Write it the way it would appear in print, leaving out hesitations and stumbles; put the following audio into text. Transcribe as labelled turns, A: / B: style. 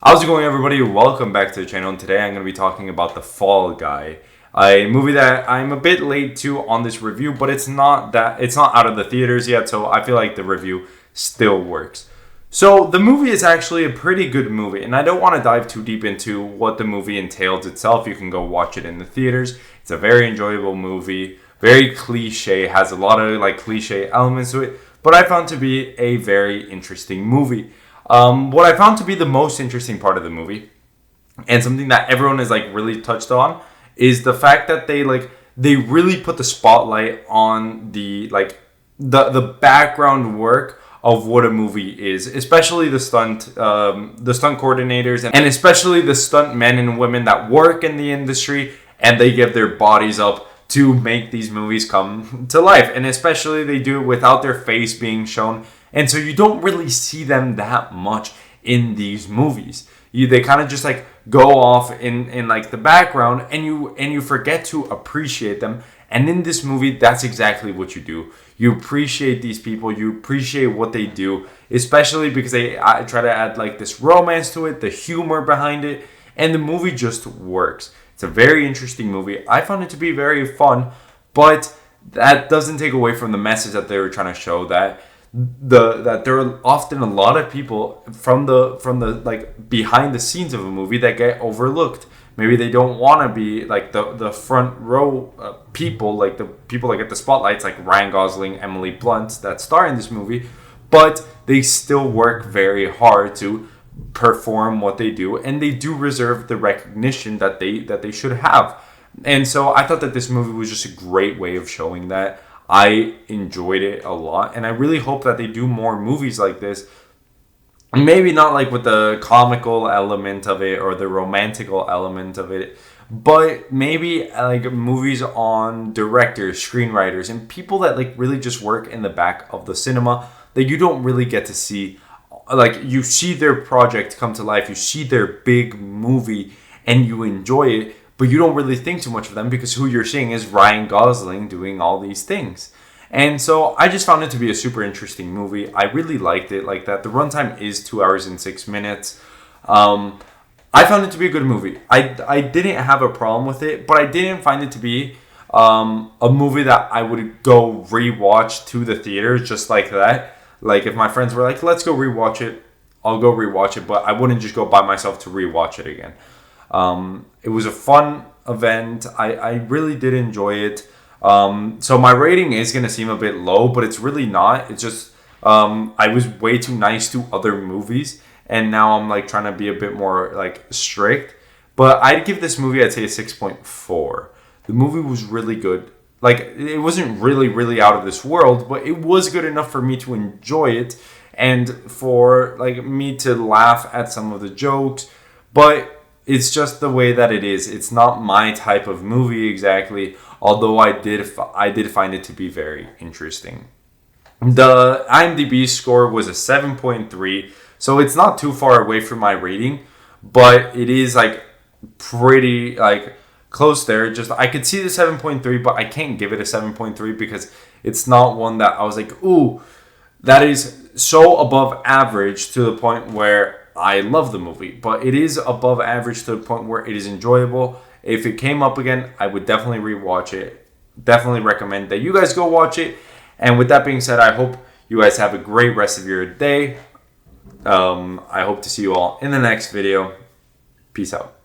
A: How's it going, everybody? Welcome back to the channel. And today I'm going to be talking about The Fall Guy, a movie that I'm a bit late to on this review, but it's not out of the theaters yet, so I feel like the review still works. So the movie is actually a pretty good movie, and I don't want to dive too deep into what the movie entails itself. You can go watch it in the theaters. It's a very enjoyable movie, very cliche, has a lot of cliche elements to it, but I found to be a very interesting movie. What I found to be the most interesting part of the movie, and something that everyone is really touched on, is the fact that they really put the spotlight on the background work of what a movie is, especially the stunt coordinators, and especially the stunt men and women that work in the industry, and they give their bodies up to make these movies come to life, and especially they do it without their face being shown. And so you don't really see them that much in these movies. They kind of just go off in the background, and you forget to appreciate them. And in this movie, that's exactly what you do. You appreciate these people. You appreciate what they do, especially because they try to add this romance to it, the humor behind it, and the movie just works. It's a very interesting movie. I found it to be very fun, but that doesn't take away from the message that they were trying to show, that there are often a lot of people from the behind the scenes of a movie that get overlooked. Maybe they don't want to be the front row people, the people that get the spotlights, like Ryan Gosling, Emily Blunt, that star in this movie, but they still work very hard to perform what they do, and they do reserve the recognition that they should have. And so I thought that this movie was just a great way of showing that. I enjoyed it a lot, and I really hope that they do more movies like this. Maybe not with the comical element of it or the romantical element of it, but maybe movies on directors, screenwriters, and people that really just work in the back of the cinema that you don't really get to see. You see their project come to life, you see their big movie, and you enjoy it, but you don't really think too much of them because who you're seeing is Ryan Gosling doing all these things. And so I just found it to be a super interesting movie. I really liked it like that. The runtime is 2 hours and 6 minutes. I found it to be a good movie. I didn't have a problem with it, but I didn't find it to be a movie that I would go rewatch to the theaters just like that. If my friends were let's go rewatch it, I'll go rewatch it, but I wouldn't just go by myself to rewatch it again. It was a fun event. I really did enjoy it. So my rating is going to seem a bit low, but it's really not. It's just I was way too nice to other movies, and now I'm trying to be a bit more strict. But I'd give this movie, I'd say, a 6.4. The movie was really good. It wasn't really out of this world, but it was good enough for me to enjoy it and for me to laugh at some of the jokes. But it's just the way that it is. It's not my type of movie exactly, although I did find it to be very interesting. The IMDb score was a 7.3, so it's not too far away from my rating, but it is pretty close there. Just I could see the 7.3, but I can't give it a 7.3 because it's not one that I was ooh, that is so above average to the point where I love the movie, but it is above average to the point where it is enjoyable. If it came up again, I would definitely rewatch it. Definitely recommend that you guys go watch it. And with that being said, I hope you guys have a great rest of your day. I hope to see you all in the next video. Peace out.